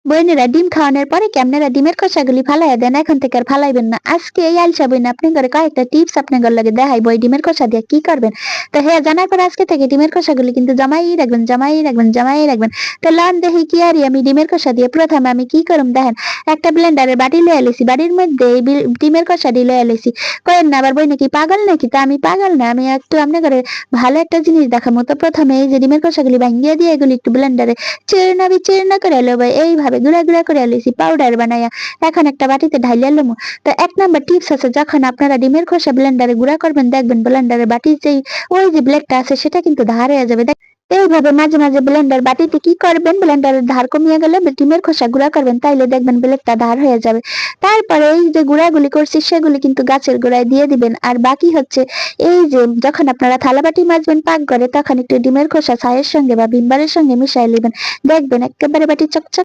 বইনেরা ডিম খাওয়ানোর পরে কি আপনারা ডিমের খোসাগুলি ফালাইয়া দেন, এখন থেকে আর ফালাইবেন না। আজকে এই আলসা বইনা আপনি করে কয়েকটা টিপস আপনাদের লগে দেখাইবো এই ডিমের খোসা দিয়ে কি করবেন। তো হ্যাঁ, জানার পর আজকে থেকে ডিমের খোসাগুলি কিন্তু জমাই রাখবেন, জমাই রাখবেন, জমাই রাখবেন। তো লন দেখি কি আরি আমি ডিমের খোসা দিয়ে প্রথমে আমি কি করুম দেখেন, একটা ব্লেন্ডারের বাটি লয়ে আইছি, বাড়ির মধ্যে এই ডিমের খোসাটি লয়ে আইছি। কইেন না আবার বই নাকি পাগল নাকি, তা আমি পাগল না, আমি একটু আপনি করে ভালো একটা জিনিস দেখামু। তো প্রথমে এই যে ডিমের খোসাগুলি ভাঙ্গিয়ে দিয়ে এগুলি একটু ব্লেন্ডারে চিরনা করে লইব, এইভাবে গুঁড়া গুঁড়া করে লইছি পাউডার বানাইয়া। এখন একটা বাটিতে ঢাইলিয়া লমু। তো ১ নাম্বার টিপস আছে, যখন আপনারা ডিমের খোসা ব্লেন্ডারে গুঁড়া করবেন দেখবেন ব্লেন্ডারের বাটির যেই ওই যে ব্লেডটা আছে সেটা কিন্তু ধার হয়ে যাবে। এইভাবে মাঝে মাঝে ব্লেন্ডার বাটিতে কি করবেন, ব্লেন্ডারের ধার কমিয়ে গেলে ডিমের খোসা গুঁড়া করবেন, তাইলে দেখবেন ব্লেডটা ধার হয়ে যাবে। তারপরে এই যে গুঁড়াগুলি করছি সেগুলি কিন্তু গাছের গোড়ায় দিয়ে দিবেন। আর বাকি হচ্ছে এই যে যখন আপনারা থালা বাটি মাজবেন পাক করে, তখন একটু ডিমের খোসা ছাইয়ের সঙ্গে বা ভিমবারের সঙ্গে মিশাই নেবেন, দেখবেন একেবারে বাটি চকচক